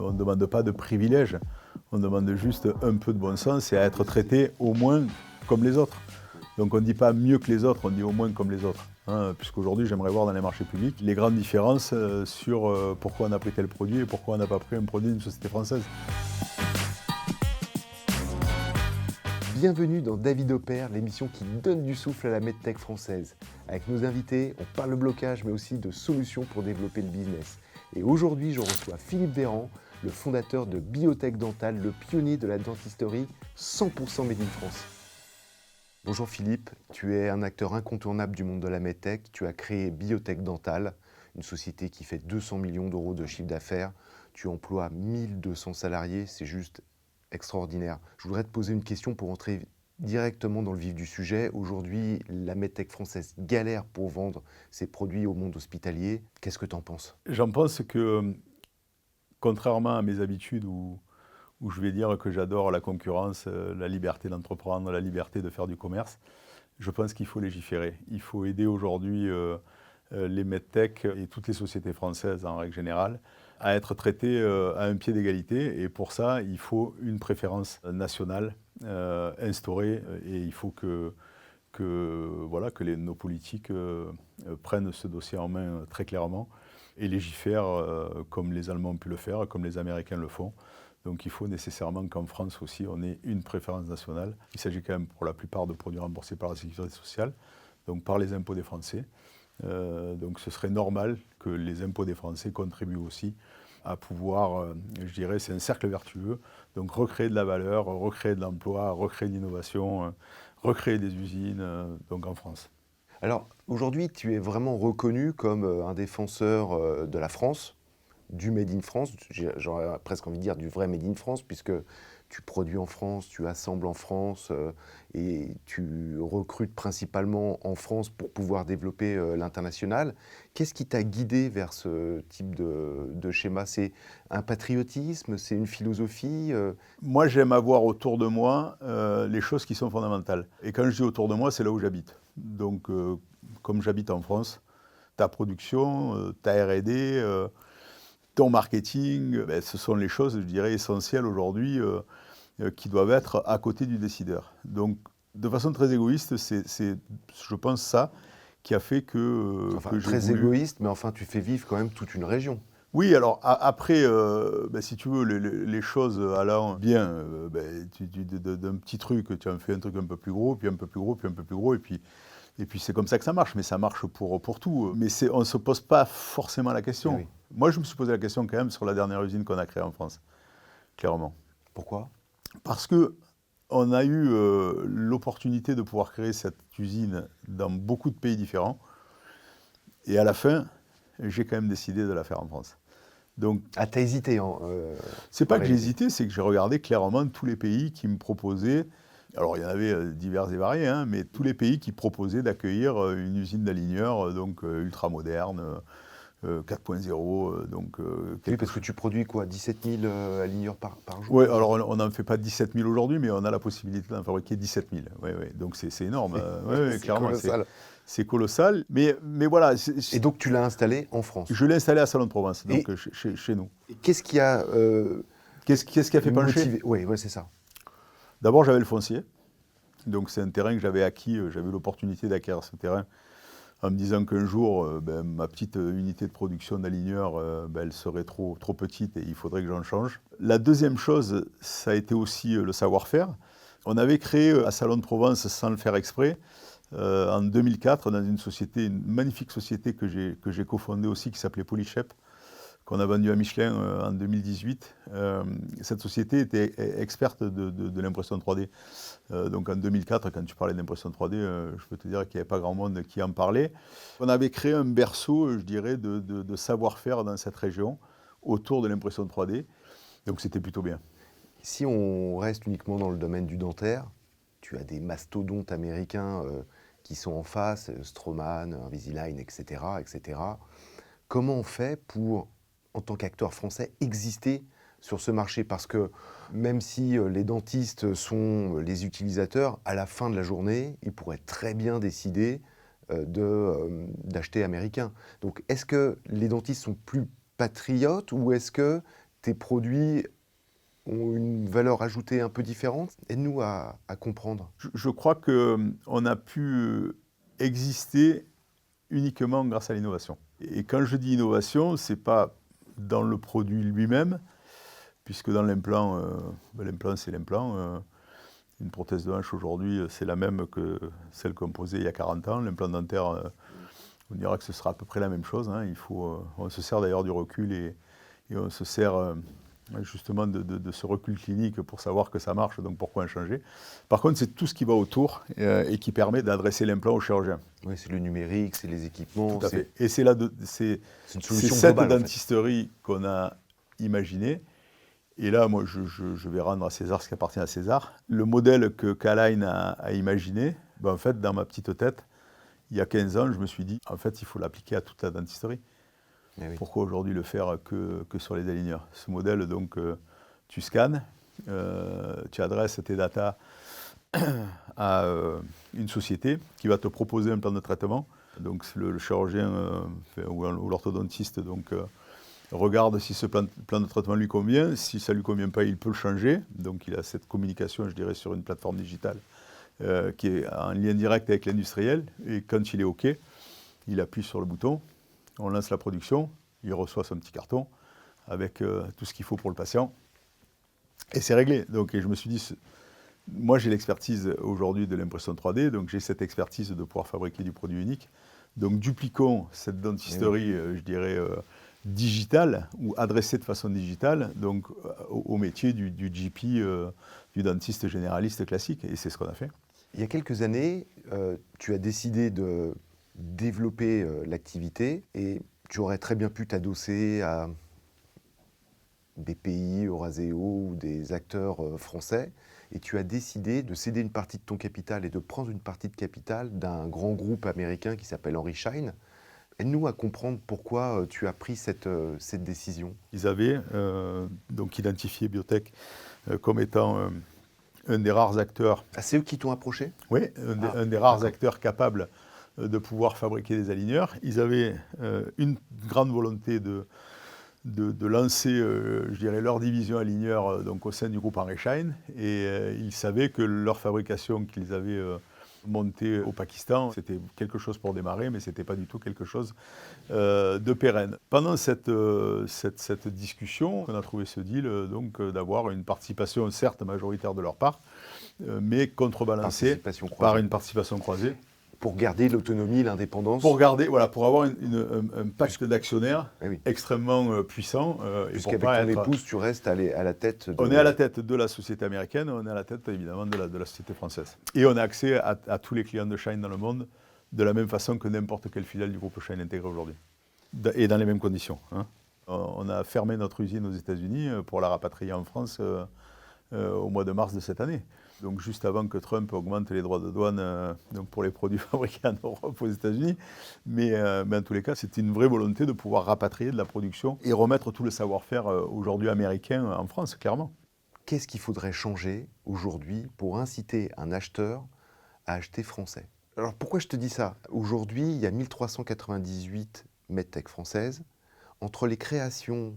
On ne demande pas de privilèges, on demande juste un peu de bon sens et à être traité au moins comme les autres. Donc on ne dit pas mieux que les autres, on dit au moins comme les autres. Puisqu'aujourd'hui, j'aimerais voir dans les marchés publics les grandes différences sur pourquoi on a pris tel produit et pourquoi on n'a pas pris un produit d'une société française. Bienvenue dans David Opère, l'émission qui donne du souffle à la medtech française. Avec nos invités, on parle de blocage, mais aussi de solutions pour développer le business. Et aujourd'hui, je reçois Philippe Véran, le fondateur de Biotech Dental, le pionnier de la dentisterie 100% made in France. Bonjour Philippe, tu es un acteur incontournable du monde de la medtech. Tu as créé Biotech Dental, une société qui fait 200 millions d'euros de chiffre d'affaires. Tu emploies 1200 salariés, c'est juste extraordinaire. Je voudrais te poser une question pour entrer directement dans le vif du sujet. Aujourd'hui, la medtech française galère pour vendre ses produits au monde hospitalier. Qu'est-ce que tu en penses ? J'en pense que, contrairement à mes habitudes où je vais dire que j'adore la concurrence, la liberté d'entreprendre, la liberté de faire du commerce, je pense qu'il faut légiférer. Il faut aider aujourd'hui les medtech et toutes les sociétés françaises en règle générale à être traitées à un pied d'égalité. Et pour ça, il faut une préférence nationale instaurée et il faut que nos politiques prennent ce dossier en main très clairement et légifèrent comme les Allemands ont pu le faire, comme les Américains le font. Donc il faut nécessairement qu'en France aussi, on ait une préférence nationale. Il s'agit quand même pour la plupart de produits remboursés par la sécurité sociale, donc par les impôts des Français. Donc ce serait normal que les impôts des Français contribuent aussi à pouvoir, je dirais, c'est un cercle vertueux, donc recréer de la valeur, recréer de l'emploi, recréer de l'innovation, recréer des usines, donc en France. Alors aujourd'hui, tu es vraiment reconnu comme un défenseur de la France, du Made in France, j'aurais presque envie de dire du vrai Made in France, puisque tu produis en France, tu assembles en France et tu recrutes principalement en France pour pouvoir développer l'international. Qu'est-ce qui t'a guidé vers ce type de schéma ? C'est un patriotisme, c'est une philosophie Moi, j'aime avoir autour de moi les choses qui sont fondamentales. Et quand je dis autour de moi, c'est là où j'habite. Donc, comme j'habite en France, ta production, ta R&D, ton marketing, ce sont les choses, je dirais, essentielles aujourd'hui qui doivent être à côté du décideur. Donc, de façon très égoïste, c'est je pense, ça qui a fait que j'ai très voulu... égoïste, mais enfin, tu fais vivre quand même toute une région. Oui, alors après, si tu veux, les choses allant bien, d'un petit truc, tu en fais un truc un peu plus gros, puis un peu plus gros, puis un peu plus gros, et puis c'est comme ça que ça marche, mais ça marche pour tout. Mais on ne se pose pas forcément la question. Oui. Moi, je me suis posé la question quand même sur la dernière usine qu'on a créée en France, clairement. Pourquoi ? Parce qu'on a eu l'opportunité de pouvoir créer cette usine dans beaucoup de pays différents, et à la fin, j'ai quand même décidé de la faire en France. Donc, t'as hésité c'est pas que j'ai hésité, c'est que j'ai regardé clairement tous les pays qui me proposaient, alors il y en avait divers et variés, mais tous les pays qui proposaient d'accueillir une usine d'aligneurs, donc ultra moderne, 4.0, Oui, parce que tu produis quoi, 17 000 aligneurs par jour ? Oui, alors on n'en fait pas 17 000 aujourd'hui, mais on a la possibilité d'en fabriquer 17 000. Ouais, donc c'est énorme. C'est clairement, colossal. C'est colossal. Mais voilà. Et donc tu l'as installé en France ? Je l'ai installé à Salon de Provence, donc chez nous. Qu'est-ce qui a Qu'est-ce qui a fait pencher ? motivé ? Oui, c'est ça. D'abord, j'avais le foncier. Donc c'est un terrain que j'avais acquis. J'avais eu l'opportunité d'acquérir ce terrain en me disant qu'un jour, ma petite unité de production d'aligneurs, elle serait trop petite et il faudrait que j'en change. La deuxième chose, ça a été aussi le savoir-faire. On avait créé à Salon de Provence, sans le faire exprès, en 2004, dans une magnifique société que j'ai cofondée aussi, qui s'appelait Polychep, qu'on a vendue à Michelin en 2018. Cette société était experte de l'impression 3D. Donc en 2004, quand tu parlais d'impression 3D, je peux te dire qu'il n'y avait pas grand monde qui en parlait. On avait créé un berceau, je dirais, de savoir-faire dans cette région autour de l'impression 3D. Donc c'était plutôt bien. Si on reste uniquement dans le domaine du dentaire, tu as des mastodontes américains qui sont en face, Straumann, Invisalign, etc., etc. Comment on fait pour, en tant qu'acteur français, exister sur ce marché ? Parce que même si les dentistes sont les utilisateurs, à la fin de la journée, ils pourraient très bien décider d'acheter américain. Donc est-ce que les dentistes sont plus patriotes ou est-ce que tes produits ont une valeur ajoutée un peu différente? Aide-nous à comprendre. Je crois qu'on a pu exister uniquement grâce à l'innovation. Et quand je dis innovation, ce n'est pas dans le produit lui-même, puisque dans l'implant, l'implant c'est l'implant. Une prothèse de hanche aujourd'hui, c'est la même que celle qu'on posait il y a 40 ans. L'implant dentaire, on dira que ce sera à peu près la même chose. Hein. On se sert d'ailleurs du recul et on se sert justement de ce recul clinique pour savoir que ça marche, donc pourquoi en changer. Par contre, c'est tout ce qui va autour et qui permet d'adresser l'implant au chirurgien. Oui, c'est le numérique, c'est les équipements. Tout à fait. Et c'est une solution cette globale, dentisterie qu'on a imaginée. Et là, moi, je vais rendre à César ce qui appartient à César. Le modèle que K-Line a imaginé, en fait, dans ma petite tête, il y a 15 ans, je me suis dit, en fait, il faut l'appliquer à toute la dentisterie. Eh oui. Pourquoi aujourd'hui le faire que sur les aligneurs? Ce modèle, donc, tu scannes, tu adresses tes datas à une société qui va te proposer un plan de traitement. Donc, le chirurgien ou l'orthodontiste regarde si ce plan de traitement lui convient. Si ça ne lui convient pas, il peut le changer. Donc, il a cette communication, je dirais, sur une plateforme digitale qui est en lien direct avec l'industriel. Et quand il est OK, il appuie sur le bouton, on lance la production, il reçoit son petit carton avec tout ce qu'il faut pour le patient. Et c'est réglé. Donc, et je me suis dit, moi j'ai l'expertise aujourd'hui de l'impression 3D, donc j'ai cette expertise de pouvoir fabriquer du produit unique. Donc dupliquons cette dentisterie, je dirais, digitale ou adressée de façon digitale, donc au métier du GP, du dentiste généraliste classique. Et c'est ce qu'on a fait. Il y a quelques années, tu as décidé de développer l'activité et tu aurais très bien pu t'adosser à des pays, Euraseo ou des acteurs français, et tu as décidé de céder une partie de ton capital et de prendre une partie de capital d'un grand groupe américain qui s'appelle Henry Schein. Aide-nous à comprendre pourquoi tu as pris cette décision. Ils avaient donc identifié Biotech comme étant un des rares acteurs. Ah, c'est eux qui t'ont approché? Oui, un des rares acteurs capables de pouvoir fabriquer des aligneurs. Ils avaient une grande volonté de lancer, je dirais, leur division aligneur donc au sein du groupe Henry Schein. Et ils savaient que leur fabrication qu'ils avaient montée au Pakistan, c'était quelque chose pour démarrer, mais ce n'était pas du tout quelque chose de pérenne. Pendant cette discussion, on a trouvé ce deal donc d'avoir une participation, certes majoritaire de leur part, mais contrebalancée par une participation croisée. Pour garder l'autonomie, l'indépendance. Pour garder, voilà, pour avoir un pacte d'actionnaires extrêmement puissant. Puisqu'avec ton épouse, tu restes à la tête On est à la tête de la société américaine, on est à la tête évidemment de la société française. Et on a accès à tous les clients de Schein dans le monde, de la même façon que n'importe quelle filiale du groupe Schein intégré aujourd'hui. Et dans les mêmes conditions. Hein. On a fermé notre usine aux États-Unis pour la rapatrier en France au mois de mars de cette année. Donc juste avant que Trump augmente les droits de douane donc pour les produits fabriqués en Europe aux États-Unis. Mais en tous les cas, c'était une vraie volonté de pouvoir rapatrier de la production et remettre tout le savoir-faire aujourd'hui américain en France, clairement. Qu'est-ce qu'il faudrait changer aujourd'hui pour inciter un acheteur à acheter français? Alors pourquoi je te dis ça? Aujourd'hui, il y a 1398 medtech françaises. Entre les créations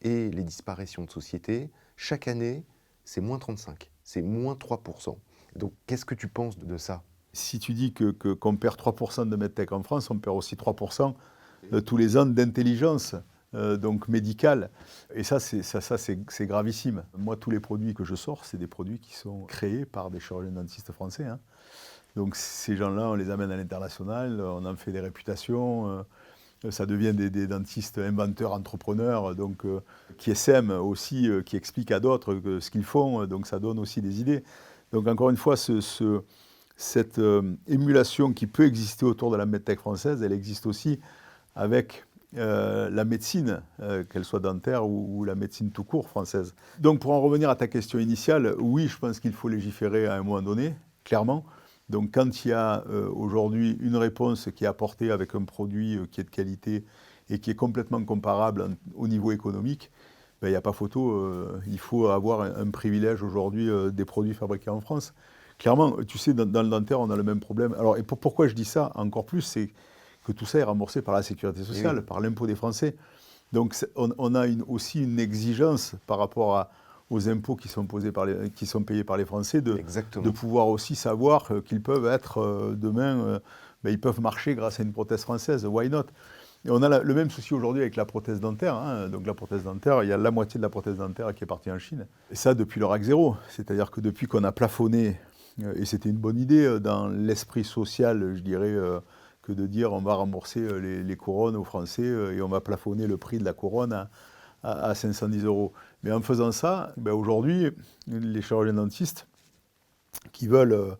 et les disparitions de sociétés, chaque année, c'est moins 35. C'est moins 3%. Donc, qu'est-ce que tu penses de ça? Si tu dis qu'on perd 3% de medtech en France, on perd aussi 3% tous les ans d'intelligence donc médicale. Et ça, c'est gravissime. Moi, tous les produits que je sors, c'est des produits qui sont créés par des chirurgiens dentistes français. Hein. Donc, ces gens-là, on les amène à l'international, on en fait des réputations. Ça devient des dentistes inventeurs, entrepreneurs, donc, qui essaiment aussi, qui expliquent à d'autres ce qu'ils font, donc ça donne aussi des idées. Donc encore une fois, cette émulation qui peut exister autour de la medtech française, elle existe aussi avec la médecine, qu'elle soit dentaire ou la médecine tout court française. Donc pour en revenir à ta question initiale, oui, je pense qu'il faut légiférer à un moment donné, clairement. Donc quand il y a aujourd'hui une réponse qui est apportée avec un produit qui est de qualité et qui est complètement comparable au niveau économique, il n'y a pas photo, il faut avoir un privilège aujourd'hui des produits fabriqués en France. Clairement, tu sais, dans le dentaire, on a le même problème. Alors, et pourquoi je dis ça encore plus, c'est que tout ça est remboursé par la sécurité sociale, par l'impôt des Français. Donc on a aussi une exigence par rapport aux impôts qui sont payés par les Français de pouvoir aussi savoir qu'ils peuvent être demain, ils peuvent marcher grâce à une prothèse française. Why not? Et on a le même souci aujourd'hui avec la prothèse dentaire. Hein. Donc la prothèse dentaire, il y a la moitié de la prothèse dentaire qui est partie en Chine. Et ça depuis le RAC 0. C'est-à-dire que depuis qu'on a plafonné, et c'était une bonne idée dans l'esprit social, je dirais, que de dire on va rembourser les couronnes aux Français et on va plafonner le prix de la couronne à 510 €. Mais en faisant ça, aujourd'hui, les chirurgiens dentistes qui veulent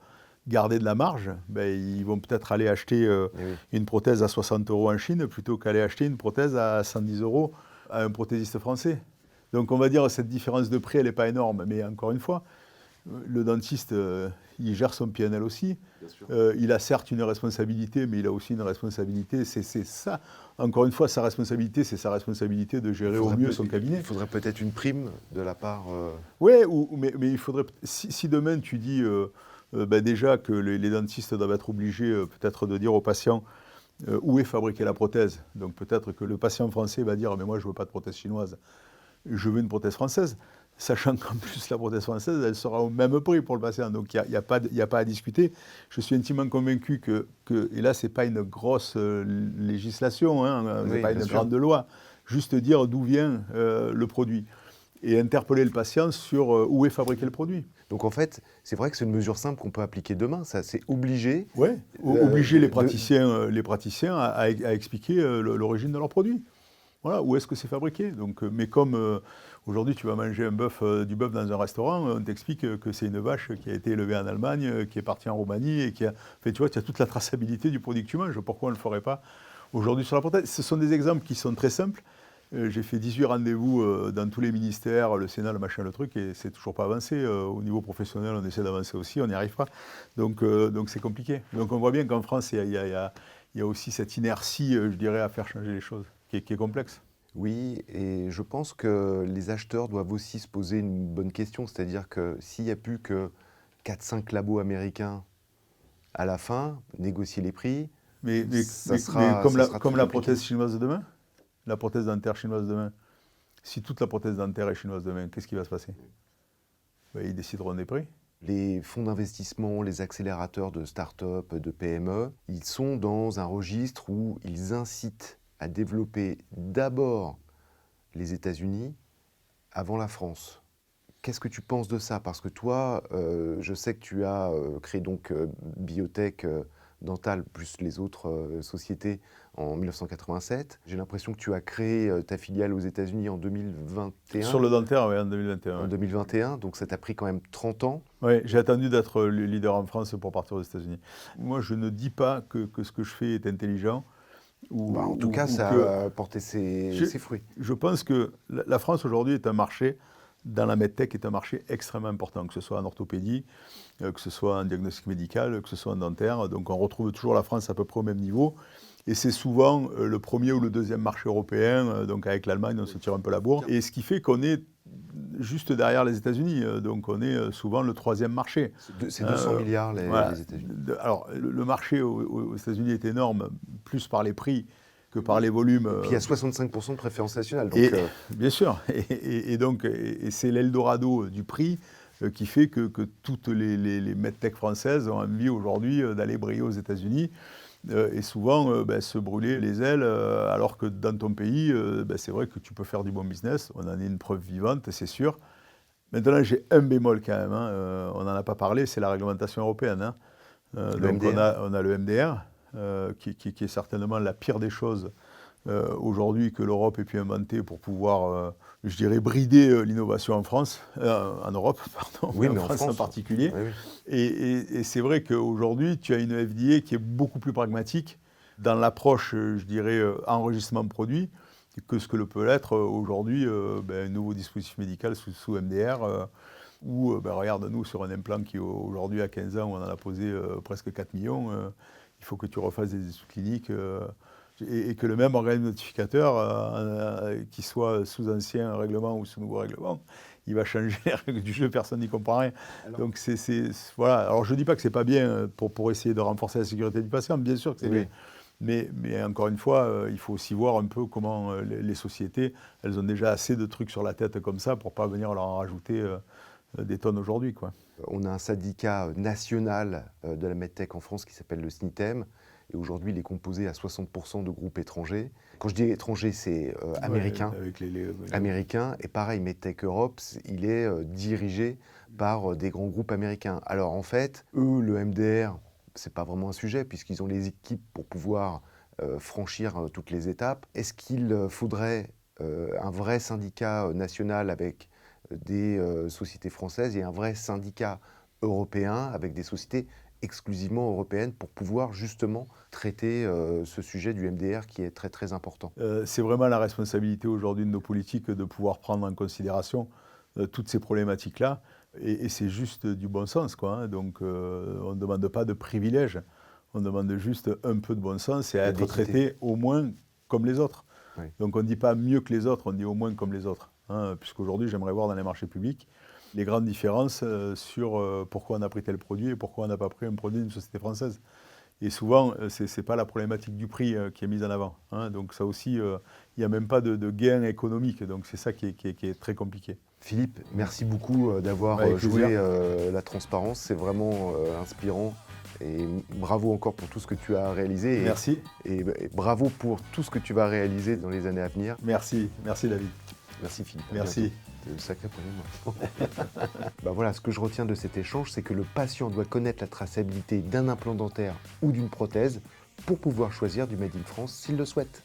garder de la marge, ils vont peut-être aller acheter une prothèse à 60 € en Chine plutôt qu'aller acheter une prothèse à 110 € à un prothésiste français. Donc on va dire que cette différence de prix, elle n'est pas énorme. Mais encore une fois, le dentiste, il gère son PNL aussi. Il a certes une responsabilité, mais il a aussi une responsabilité. C'est ça. Encore une fois, sa responsabilité, c'est sa responsabilité de gérer au mieux son cabinet. Il faudrait peut-être une prime de la part... Oui, mais il faudrait... Si demain tu dis déjà que les dentistes doivent être obligés peut-être de dire aux patients où est fabriquée la prothèse. Donc peut-être que le patient français va dire « mais moi je ne veux pas de prothèse chinoise, je veux une prothèse française ». Sachant qu'en plus, la prothèse française, elle sera au même prix pour le patient. Donc, il n'y a pas à discuter. Je suis intimement convaincu et là, ce n'est pas une grosse législation, hein, ce n'est pas une grande loi, juste dire d'où vient le produit et interpeller le patient sur où est fabriqué le produit. Donc, en fait, c'est vrai que c'est une mesure simple qu'on peut appliquer demain. Ça, c'est obligé. Oui, obliger les praticiens à expliquer l'origine de leur produit. Voilà, où est-ce que c'est fabriqué. Donc, mais comme aujourd'hui tu vas manger du bœuf dans un restaurant, on t'explique que c'est une vache qui a été élevée en Allemagne, qui est partie en Roumanie et qui a... Enfin, tu vois, tu as toute la traçabilité du produit que tu manges. Pourquoi on ne le ferait pas aujourd'hui sur la prothèse? Ce sont des exemples qui sont très simples. J'ai fait 18 rendez-vous dans tous les ministères, le Sénat, le machin, le truc, et c'est toujours pas avancé. Au niveau professionnel, on essaie d'avancer aussi, on n'y arrive pas. Donc c'est compliqué. Donc on voit bien qu'en France, il y a aussi cette inertie, je dirais, à faire changer les choses, qui est complexe. Oui, et je pense que les acheteurs doivent aussi se poser une bonne question, c'est-à-dire que s'il n'y a plus que 4-5 labos américains à la fin, négocier les prix, mais comme la prothèse chinoise de demain, la prothèse dentaire chinoise de demain, si toute la prothèse dentaire est chinoise demain, qu'est-ce qui va se passer? Ils décideront des prix. Les fonds d'investissement, les accélérateurs de start-up, de PME, ils sont dans un registre où ils incitent à développer d'abord les États-Unis avant la France. Qu'est-ce que tu penses de ça? Parce que toi, je sais que tu as créé donc Biotech Dental plus les autres sociétés en 1987. J'ai l'impression que tu as créé ta filiale aux États-Unis en 2021. Sur le dentaire, oui, en 2021. En 2021, donc ça t'a pris quand même 30 ans. Oui, j'ai attendu d'être le leader en France pour partir aux États-Unis. Moi, je ne dis pas que ce que je fais est intelligent. En tout cas, ça a porté ses fruits. Je pense que la France aujourd'hui est un marché, dans la medtech, est un marché extrêmement important, que ce soit en orthopédie, que ce soit en diagnostic médical, que ce soit en dentaire. Donc on retrouve toujours la France à peu près au même niveau. Et c'est souvent le premier ou le deuxième marché européen. Donc avec l'Allemagne, on se tire un peu la bourre. Et ce qui fait qu'on est juste derrière les États-Unis. Donc on est souvent le troisième marché. C'est 200 milliards les États-Unis. Alors le marché aux États-Unis est énorme, plus par les prix que par les volumes. Et puis il y a 65% de préférence nationale. Donc, bien sûr. Et donc c'est l'Eldorado du prix qui fait que toutes les medtech françaises ont envie aujourd'hui d'aller briller aux États-Unis. Et souvent se brûler les ailes, alors que dans ton pays, c'est vrai que tu peux faire du bon business. On en est une preuve vivante, c'est sûr. Maintenant, j'ai un bémol quand même. On n'en a pas parlé, c'est la réglementation européenne. Donc on a le MDR, qui est certainement la pire des choses aujourd'hui que l'Europe ait pu inventer pour pouvoir, je dirais, brider l'innovation en France, en Europe, pardon, oui, mais en France en particulier. Oui. Et c'est vrai qu'aujourd'hui, tu as une FDA qui est beaucoup plus pragmatique dans l'approche, je dirais, enregistrement de produit, que ce que le peut l'être aujourd'hui un nouveau dispositif médical sous MDR, où, regarde, nous, sur un implant qui aujourd'hui a 15 ans, où on en a posé presque 4 millions, il faut que tu refasses des études cliniques, et que le même organisme notificateur, qui soit sous ancien règlement ou sous nouveau règlement, il va changer les règles du jeu, personne n'y comprend rien. Donc voilà. Alors je ne dis pas que ce n'est pas bien pour essayer de renforcer la sécurité du patient, bien sûr que c'est bien. Mais encore une fois, il faut aussi voir un peu comment les sociétés, elles ont déjà assez de trucs sur la tête comme ça pour pas venir leur en rajouter des tonnes aujourd'hui, quoi. On a un syndicat national de la medtech en France qui s'appelle le SNITEM. Et aujourd'hui, il est composé à 60% de groupes étrangers. Quand je dis étrangers, c'est américain. Ouais, avec Américain. Et pareil, MedTech Europe, il est dirigé par des grands groupes américains. Alors en fait, eux, le MDR, c'est pas vraiment un sujet puisqu'ils ont les équipes pour pouvoir franchir toutes les étapes. Est-ce qu'il faudrait un vrai syndicat national avec des sociétés françaises et un vrai syndicat européen avec des sociétés exclusivement européennes pour pouvoir justement traiter ce sujet du MDR qui est très très important? C'est vraiment la responsabilité aujourd'hui de nos politiques de pouvoir prendre en considération toutes ces problématiques-là. Et c'est juste du bon sens, quoi, hein. Donc on ne demande pas de privilèges, on demande juste un peu de bon sens et à être traité au moins comme les autres. Oui. Donc on ne dit pas mieux que les autres, on dit au moins comme les autres, hein, puisqu'aujourd'hui j'aimerais voir dans les marchés publics les grandes différences sur pourquoi on a pris tel produit et pourquoi on n'a pas pris un produit d'une société française. Et souvent, ce n'est pas la problématique du prix qui est mise en avant, hein. Donc ça aussi, il n'y a même pas de gain économique. Donc c'est ça qui est très compliqué. Philippe, merci beaucoup d'avoir Avec joué plaisir. la transparence. C'est vraiment inspirant. Et bravo encore pour tout ce que tu as réalisé. Merci. Et bravo pour tout ce que tu vas réaliser dans les années à venir. Merci David. Merci Philippe. À Merci. bientôt. C'est le sacré premier. Bah voilà, ce que je retiens de cet échange, c'est que le patient doit connaître la traçabilité d'un implant dentaire ou d'une prothèse pour pouvoir choisir du Made in France s'il le souhaite.